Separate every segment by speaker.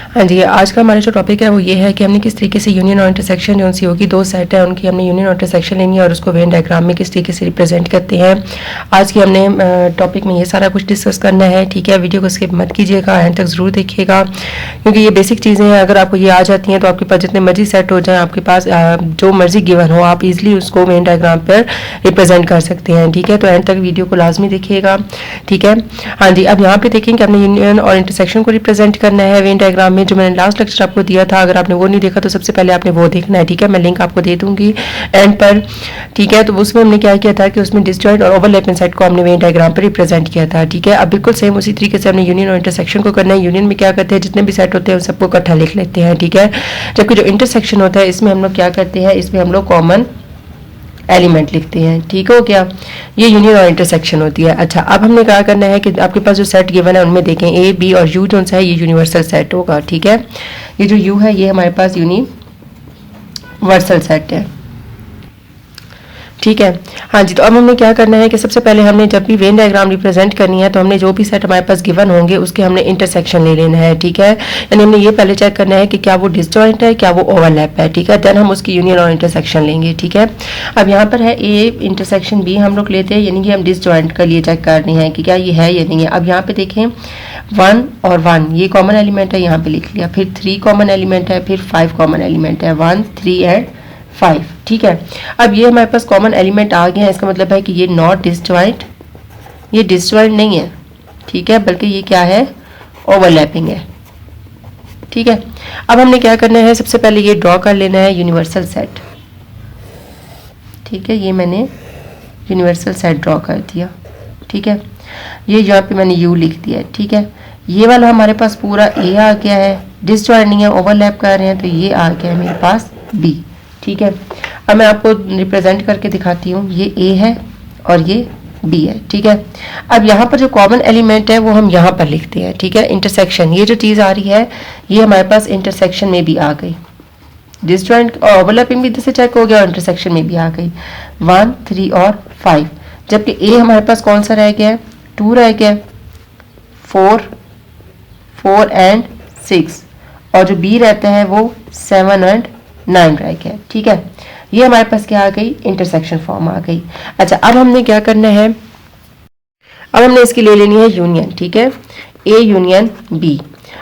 Speaker 1: हाँ जी, आज का हमारा जो टॉपिक है वो ये है कि हमने किस तरीके से यूनियन और इंटरसेक्शन जो सी होगी दो सेट है उनकी हमने यूनियन और इंटरसेक्शन लेनी है और उसको वेन डायग्राम में किस तरीके से रिप्रेजेंट करते हैं। आज की हमने टॉपिक में ये सारा कुछ डिस्कस करना है। ठीक है, वीडियो को स्किप मत कीजिएगा, एंड तक ज़रूर देखिएगा क्योंकि ये बेसिक चीज़ें हैं। अगर आपको ये आ जाती हैं तो आपके पास जितने मर्जी सेट हो जाए, आपके पास जो मर्जी गिवन हो, आप इजिली उसको वेन डायग्राम पर रिप्रेजेंट कर सकते हैं। ठीक है, तो एंड तक वीडियो को लाजमी देखिएगा। ठीक है, हाँ जी, अब यहाँ पे देखें कि हमने यूनियन और इंटरसेक्शन को रिप्रेजेंट करना है वेन डायग्राम में, जो मैंने लास्ट लेक्चर आपको दिया था। अगर आपने वो नहीं देखा तो सबसे पहले आपने वो देखना है। ठीक है, मैं लिंक आपको दे दूंगी एंड पर। ठीक है, तो उसमें हमने क्या किया था कि उसमें डिसजॉइंट और ओवरलैपिंग साइड को हमने वेन डायग्राम पर रिप्रेजेंट किया था। ठीक है, अब बिल्कुल सेम उसी तरीके से हमने यूनियन और इंटरसेक्शन को करना है। यूनियन में क्या करते हैं, जितने भी सेट होते हैं उन सबको इकट्ठा लिख लेते हैं। ठीक है, जबकि जो इंटरसेक्शन होता है इसमें हम लोग क्या करते हैं, इसमें हम लोग कॉमन एलिमेंट लिखते हैं। ठीक हो गया, ये यूनियन और इंटरसेक्शन होती है। अच्छा, अब हमने क्या करना है कि आपके पास जो सेट गिवन है उनमें देखें ए बी और यू जो सा है ये यूनिवर्सल सेट होगा। ठीक है, ये जो यू है ये हमारे पास यूनिवर्सल सेट है। ठीक है, हाँ जी, तो अब हमने क्या करना है कि सबसे पहले हमने जब भी वेन डायग्राम रिप्रेजेंट करनी है तो हमने जो भी सेट हमारे पास गिवन होंगे उसके हमने इंटरसेक्शन ले लेना है। ठीक है, यानी हमने ये पहले चेक करना है कि क्या वो डिसजॉइंट है, क्या वो ओवरलैप है। ठीक है, देन हम उसकी यूनियन और इंटरसेक्शन लेंगे। ठीक है, अब यहाँ पर है ए इंटरसेक्शन बी हम लोग लेते हैं, यानी कि हम डिसजॉइंट का लिए चेक कर रहे हैं कि क्या ये है या नहीं है। अब यहाँ पे देखें 1 और 1 ये कॉमन एलिमेंट है, यहाँ पे लिख लिया। फिर 3 कॉमन एलिमेंट है, फिर 5 कॉमन एलिमेंट है, 1 3 एंड 5। ठीक है, अब ये हमारे पास कॉमन एलिमेंट आ गया है, इसका मतलब है कि ये नॉट डिसजॉइंट, ये डिसजॉइंट नहीं है। ठीक है, बल्कि ये क्या है, ओवरलैपिंग है। ठीक है, अब हमने क्या करना है, सबसे पहले ये ड्रॉ कर लेना है यूनिवर्सल सेट। ठीक है, ये मैंने यूनिवर्सल सेट ड्रॉ कर दिया। ठीक है, ये यहाँ पे मैंने यू लिख दिया। ठीक है, ये वाला हमारे पास पूरा ए आ गया है, डिसजॉइंट नहीं है, ओवरलैप कर रहे हैं, तो ये आ गया है मेरे पास बी। ठीक है, अब मैं आपको रिप्रेजेंट करके दिखाती हूँ, ये ए है और ये बी है। ठीक है, अब यहाँ पर जो कॉमन एलिमेंट है वो हम यहाँ पर लिखते हैं। ठीक है, इंटरसेक्शन, ये जो चीज़ आ रही है ये हमारे पास इंटरसेक्शन में भी आ गई, डिसजॉइंट और ओवरलैपिंग भी इधर से चेक हो गया और इंटरसेक्शन में भी आ गई 1 3 और 5। जबकि ए हमारे पास कौन सा रह गया है, 2 रह गया, 4 एंड 6, और जो बी रहता है वो 7 एंड 9 रह गया। ठीक है, ये हमारे पास क्या आ गई, इंटरसेक्शन फॉर्म आ गई। अच्छा, अब हमने क्या करना है, अब हमने इसकी ले लेनी है यूनियन। ठीक है, ए यूनियन बी।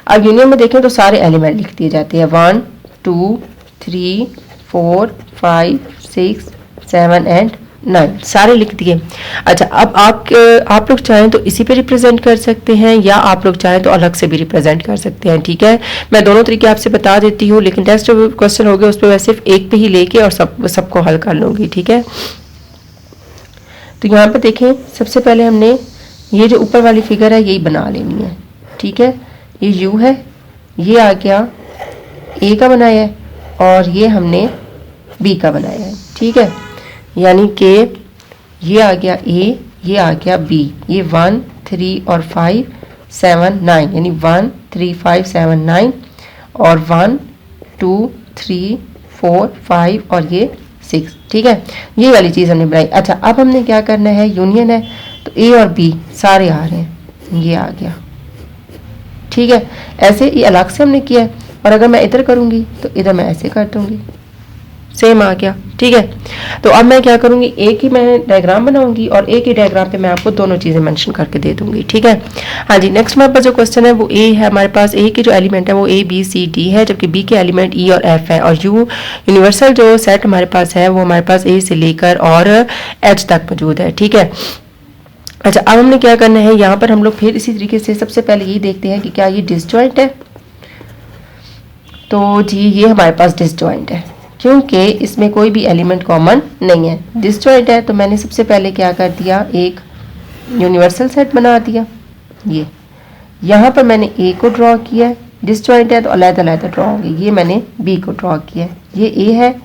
Speaker 1: अब यूनियन में देखें तो सारे एलिमेंट लिख दिए जाते हैं, 1 2 3 4 5 6 7 एंड 9 सारे लिख दिए। अच्छा, अब आप लोग चाहें तो इसी पे रिप्रेजेंट कर सकते हैं या आप लोग चाहें तो अलग से भी रिप्रेजेंट कर सकते हैं। ठीक है, मैं दोनों तरीके आपसे बता देती हूँ, लेकिन टेस्ट जो क्वेश्चन हो गया उस पर मैं सिर्फ एक पे ही लेके और सबको हल कर लूँगी। ठीक है, तो यहाँ पे देखें सबसे पहले हमने ये जो ऊपर वाली फिगर है यही बना लेनी है। ठीक है, ये यू है, ये आ गया ए का बनाया है और ये हमने बी का बनाया है। ठीक है, यानी कि ये आ गया ए, ये आ गया बी, ये 1 3 और 5 7 9, यानी 1 3 5 7 9 और 1 2 3 4 5 और ये 6। ठीक है, ये वाली चीज़ हमने बनाई। अच्छा, अब हमने क्या करना है, यूनियन है तो ए और बी सारे आ रहे हैं, ये आ गया। ठीक है, ऐसे ये अलग से हमने किया है, और अगर मैं इधर करूँगी तो इधर मैं ऐसे कर दूँगी, सेम आ गया। ठीक है, तो अब मैं क्या करूंगी, एक ही मैं डायग्राम बनाऊंगी और एक ही डायग्राम पे मैं आपको दोनों चीजें मेंशन करके दे दूंगी। ठीक है, हाँ जी, नेक्स्ट हमारे पास जो क्वेश्चन है वो ए है, हमारे पास ए के जो एलिमेंट है वो ए बी सी डी है, जबकि बी के एलिमेंट ई और एफ है, और यू यूनिवर्सल जो सेट हमारे पास है वो हमारे पास ए से लेकर और एच तक मौजूद है। ठीक है, अच्छा, अब हमने क्या करना है, यहाँ पर हम लोग फिर इसी तरीके से सबसे पहले यही देखते हैं कि क्या ये डिसजॉइंट है। तो जी ये हमारे पास डिसजॉइंट है क्योंकि इसमें कोई भी एलिमेंट कॉमन नहीं है। डिसजॉइंट है तो मैंने सबसे पहले क्या कर दिया, एक यूनिवर्सल सेट बना दिया। ये यहाँ पर मैंने ए को ड्रॉ किया है, डिसजॉइंट है तो अलग-अलग ड्रॉ होंगे। ये मैंने बी को ड्रॉ किया है, ये ए है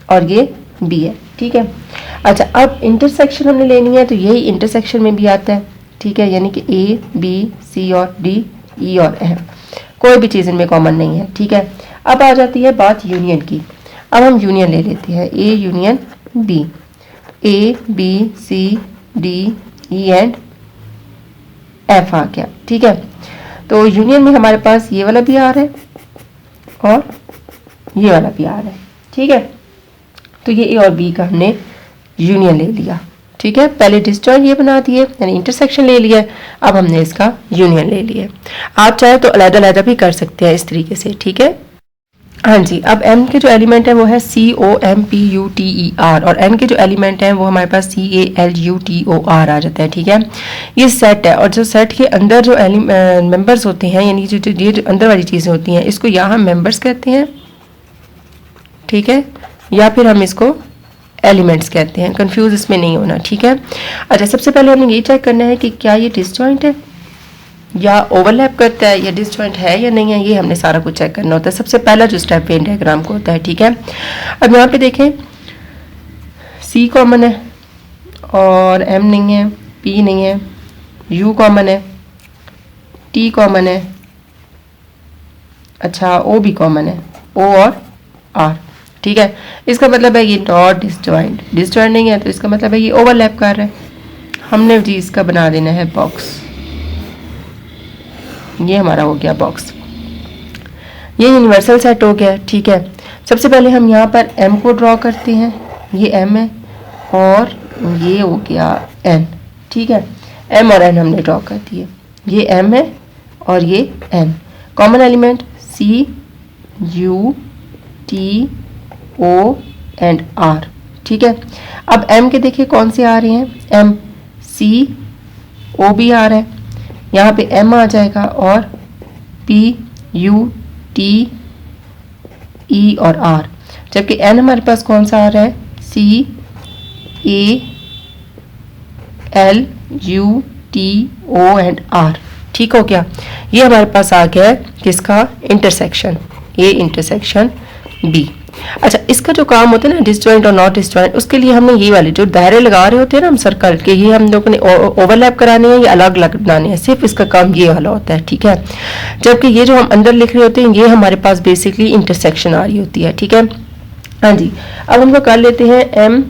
Speaker 1: और ये बी है। ठीक है, अच्छा, अब इंटरसेक्शन हमने लेनी है तो यही इंटरसेक्शन में भी आता है। ठीक है, यानी कि ए बी सी और डी ई और एफ, कोई भी चीज़ इनमें कॉमन नहीं है। ठीक है, अब आ जाती है बात यूनियन की। अब हम यूनियन ले लेते हैं, A union B, A B C D E and F आ गया। ठीक है, तो यूनियन में हमारे पास ये वाला भी आ रहा है और ये वाला भी आर है, ठीक है। तो ये ए और बी का हमने यूनियन ले लिया, ठीक है। पहले डिसजॉइंट ये बना दिए यानी इंटरसेक्शन ले लिया, अब हमने इसका यूनियन ले लिया। आप चाहे तो अलग अलग भी कर सकते हैं इस तरीके से, ठीक है। हाँ जी, अब m के जो एलिमेंट है वो है COMPUTER और n के जो एलिमेंट हैं वो हमारे पास CALUTOR आ जाता है, ठीक है। ये सेट है और जो सेट के अंदर जो मेंबर्स होते हैं यानी जो अंदर वाली चीज़ें होती हैं इसको या हम मेंबर्स कहते हैं, ठीक है, या फिर हम इसको एलिमेंट्स कहते हैं। कंफ्यूज इसमें नहीं होना, ठीक है। अच्छा, सबसे पहले हमें ये चेक करना है कि क्या ये डिसजॉइंट है या ओवरलैप करता है या डिसजॉइंट है या नहीं है, ये हमने सारा कुछ चेक करना होता है। सबसे पहला जो स्टेप वेन डायग्राम को होता है, ठीक है। अब यहाँ पे देखें C कॉमन है और M नहीं है, P नहीं है, U कॉमन है, T कॉमन है, अच्छा O भी कॉमन है, O और R, ठीक है। इसका मतलब है ये नॉट डिसजॉइंट, डिसजॉइंट नहीं है तो इसका मतलब है ये ओवरलैप कर रहा है। हमने जी इसका बना देना है बॉक्स, ये हमारा हो गया बॉक्स, ये यूनिवर्सल सेट हो गया, ठीक है। सबसे पहले हम यहाँ पर m को ड्रॉ करते हैं, ये m है और ये हो गया n, ठीक है। m और n हमने ड्रॉ कर दिए, ये m है और ये n। Common element C U T O and R, ठीक है। अब m के देखिए कौन से आ रहे हैं, m C O भी आ रहा है, यहाँ पे m आ जाएगा और P U T E और R, जबकि n हमारे पास कौन सा आ रहा है, C A L U T O and R, ठीक हो गया। ये हमारे पास आ गया है किसका, इंटरसेक्शन A इंटरसेक्शन B। अच्छा, इसका जो काम होता है ना डिसजॉइंट और नॉट डिसजॉइंट, उसके लिए हमने ये वाले जो दायरे लगा रहे होते हैं ना हम सर्कल के, ये हम लोगों ने ओवरलैप कराने हैं या अलग अलग बनाने हैं, सिर्फ इसका काम ये वाला होता है, ठीक है। जबकि ये जो हम अंदर लिख रहे होते हैं ये हमारे पास बेसिकली इंटरसेक्शन आ रही होती है, ठीक है। हाँ जी, अब हम लोग कर लेते हैं M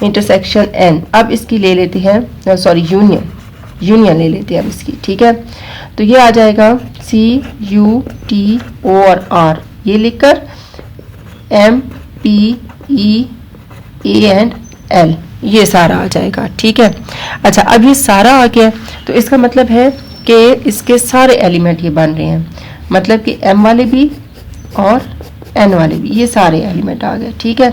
Speaker 1: इंटरसेक्शन N। अब इसकी ले लेते हैं, सॉरी यूनियन ले लेते हैं अब इसकी, ठीक है। तो ये आ जाएगा C U T O और R, ये लिखकर M P E A and L, ये सारा आ जाएगा, ठीक है। अच्छा, अब ये सारा आ गया तो इसका मतलब है कि इसके सारे एलिमेंट ये बन रहे हैं, मतलब कि M वाले भी और N वाले भी, ये सारे एलिमेंट आ गए, ठीक है।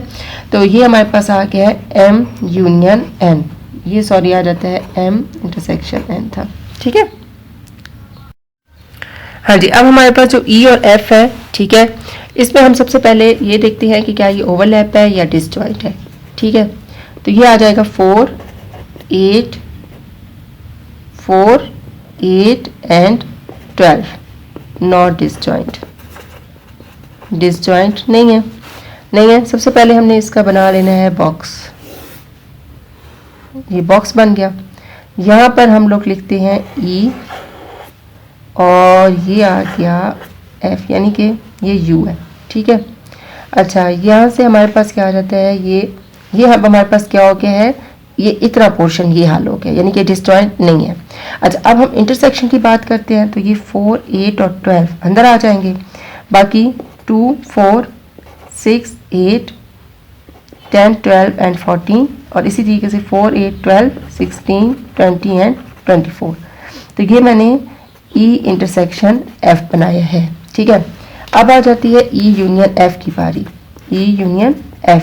Speaker 1: तो ये हमारे पास आ गया है M यूनियन N, ये सॉरी आ जाता है M इंटरसेक्शन N था, ठीक है। हाँ जी, अब हमारे पास जो E और F है, ठीक है, इसमें हम सबसे पहले ये देखते हैं कि क्या ये ओवरलैप है या डिसजॉइंट है, ठीक है। तो ये आ जाएगा 4 8 एंड 12, नॉट डिसजॉइंट, डिसजॉइंट नहीं है। सबसे पहले हमने इसका बना लेना है बॉक्स, ये बॉक्स बन गया। यहाँ पर हम लोग लिखते हैं E और ये आ गया F, यानी कि ये U है, ठीक है। अच्छा, यहाँ से हमारे पास क्या आ जाता है, ये अब हमारे पास क्या हो गया है, ये इतना पोर्शन ये हाल हो गया, यानी कि डिसजॉइंट नहीं है। अच्छा, अब हम इंटरसेक्शन की बात करते हैं तो ये 4 8 और 12 अंदर आ जाएंगे, बाकी 2 4 6 8 10 12 एंड 14 और इसी तरीके से 4 8 12 16 20 एंड 24। तो ये मैंने E इंटरसेक्शन F बनाया है, ठीक है। अब आ जाती है E यूनियन F की बारी, E यूनियन F।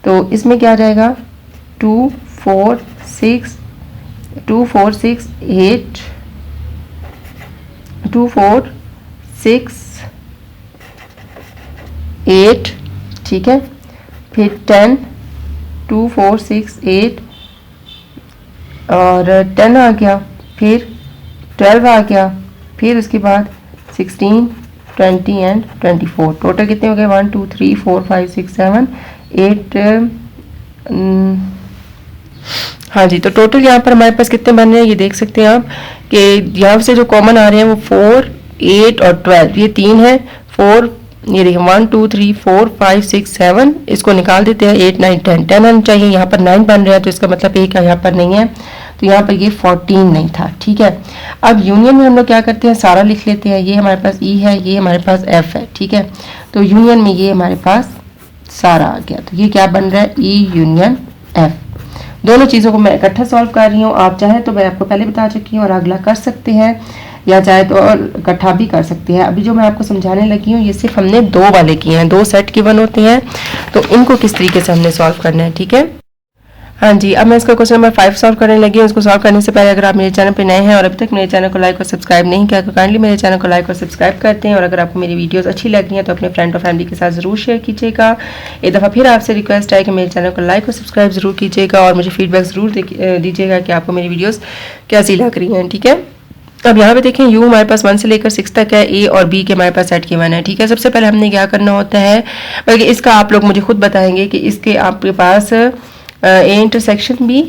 Speaker 1: तो इसमें क्या आ जाएगा, 2 4 6 2 4 6 8 2 4 6 8, ठीक है। फिर 10 2 4 6 8 और 10 आ गया, फिर 12 आ गया, फिर उसके बाद 16 20 एंड 24। टोटल कितने हो गए, 1 2 3 4 5 6 7 8। हाँ जी, तो टोटल यहाँ पर हमारे पास कितने बन रहे हैं ये देख सकते हैं आप कि यहाँ से जो कॉमन आ रहे हैं वो 4 8 और 12, ये 3 है। 4 ये देखिए 1 2 3 4 5 6 7, इसको निकाल देते हैं 8 9 10 10 आना चाहिए, यहाँ पर 9 बन रहे हैं तो इसका मतलब एक यहाँ पर नहीं है, तो यहाँ पर ये 14 नहीं था, ठीक है। अब यूनियन में हम लोग क्या करते हैं, सारा लिख लेते हैं। ये हमारे पास ई है, ये हमारे पास एफ है, ठीक है। तो यूनियन में ये हमारे पास सारा आ गया, तो ये क्या बन रहा है, ई यूनियन एफ। दोनों चीज़ों को मैं इकट्ठा सॉल्व कर रही हूँ। आप चाहे तो मैं आपको पहले बता चुकी हूँ और अगला कर सकते हैं, या चाहे तो और इकट्ठा भी कर सकते हैं। अभी जो मैं आपको समझाने लगी हूँ ये सिर्फ हमने 2 वाले किए हैं, 2 सेट गिवन होते हैं, तो इनको किस तरीके से हमने सॉल्व करना है, ठीक है। हाँ जी, अब मैं इसका क्वेश्चन नंबर 5 सॉल्व करने लगी हूँ। इसको सॉल्व करने से पहले अगर आप मेरे चैनल पे नए हैं और अभी तक मेरे चैनल को लाइक और सब्सक्राइब नहीं किया तो काइंडली मेरे चैनल को लाइक और सब्सक्राइब करते हैं। और अगर आपको मेरी वीडियोस अच्छी लग रही हैं तो अपने फ्रेंड और फैमिली के साथ ज़रूर शेयर कीजिएगा। एक दफ़ा फिर आपसे रिक्वेस्ट है कि मेरे चैनल को लाइक और सब्सक्राइब ज़रूर कीजिएगा और मुझे फीडबैक ज़रूर दीजिएगा कि आपको मेरी वीडियोज़ कैसी लग रही हैं, ठीक है। अब यहाँ पे देखें यू हमारे पास 1 से लेकर 6 तक है, ए और बी के हमारे पास सेट गिवन है, ठीक है। सबसे पहले हमने क्या करना होता है, बल्कि इसका आप लोग मुझे खुद बताएंगे कि इसके आपके पास ए इंटरसेक्शन बी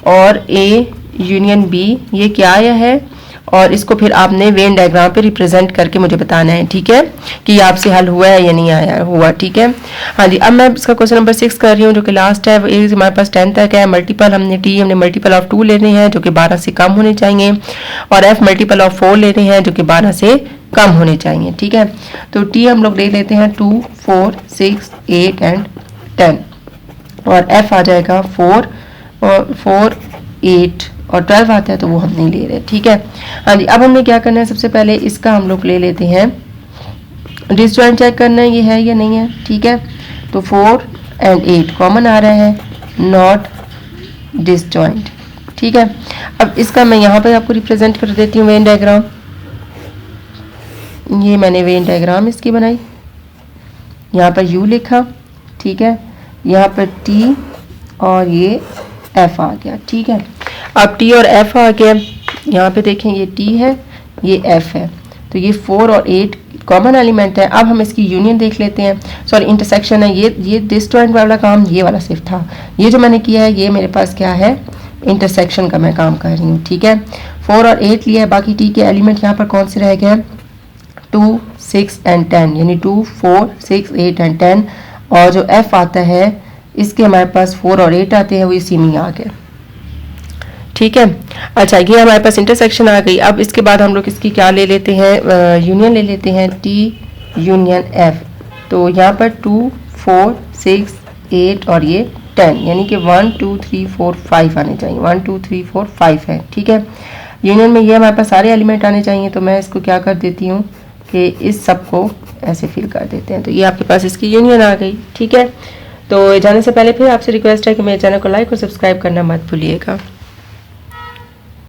Speaker 1: और ए यूनियन बी ये क्या आया है, और इसको फिर आपने वेन डायग्राम पे रिप्रेजेंट करके मुझे बताना है, ठीक है, कि ये आपसे हल हुआ है या नहीं आया हुआ, ठीक है। हाँ जी, अब मैं इसका क्वेश्चन नंबर 6 कर रही हूँ जो कि लास्ट है। ए हमारे पास 10 तक है। मल्टीपल हमने मल्टीपल ऑफ 2 लेने हैं जो कि 12 से कम होने चाहिए, और एफ मल्टीपल ऑफ 4 लेने हैं जो कि 12 से कम होने चाहिए, ठीक है। तो टी हम लोग ले लेते हैं 2, 4, 6, 8 एंड 10, और एफ आ जाएगा 4 और 4, 8 और 12 आता है, तो वो हम नहीं ले रहे, ठीक है। हाँ जी, अब हमने क्या करना है, सबसे पहले इसका हम लोग ले लेते हैं डिसजॉइंट चेक करना है ये है या नहीं है, ठीक है। तो 4 एंड 8 कॉमन आ रहा है, नॉट डिसजॉइंट, ठीक है। अब इसका मैं यहाँ पर आपको रिप्रेजेंट कर देती हूँ वेन डायग्राम। ये मैंने वेन डायग्राम इसकी बनाई, यहाँ पर यू लिखा, ठीक है, यहाँ पर टी और ये एफ आ गया, ठीक है। अब टी और एफ आ गया, यहाँ पे देखें ये टी है ये एफ है, तो ये 4 और 8 कॉमन एलिमेंट है। अब हम इसकी यूनियन देख लेते हैं, सॉरी इंटरसेक्शन है। ये डिसजॉइंट वाला काम ये वाला सिर्फ था, ये जो मैंने किया है ये मेरे पास क्या है, इंटरसेक्शन का मैं काम कर रही हूँ, ठीक है। 4 और 8 लिया है, बाकी टी के एलिमेंट यहाँ पर कौन से रह गए, 2, 6 एंड 10, यानी 2, 4, 6, 8 एंड 10, और जो एफ आता है इसके हमारे पास 4 और 8 आते हैं, वो इसी में आ गए, ठीक है। अच्छा, ये हमारे पास इंटरसेक्शन आ गई। अब इसके बाद हम लोग इसकी क्या ले लेते हैं, यूनियन ले लेते हैं, टी यूनियन एफ। तो यहाँ पर 2, 4, 6, 8 और ये 10, यानी कि 1, 2, 3, 4, 5 आने चाहिए, 1, 2, 3, 4, 5 है, ठीक है। यूनियन में ये हमारे पास सारे एलिमेंट आने चाहिए, तो मैं इसको क्या कर देती हूँ कि इस सब को ऐसे फिल कर देते हैं, तो ये आपके पास इसकी यूनियन आ गई, ठीक है। तो जाने से पहले फिर आपसे रिक्वेस्ट है कि मेरे चैनल को लाइक और सब्सक्राइब करना मत भूलिएगा।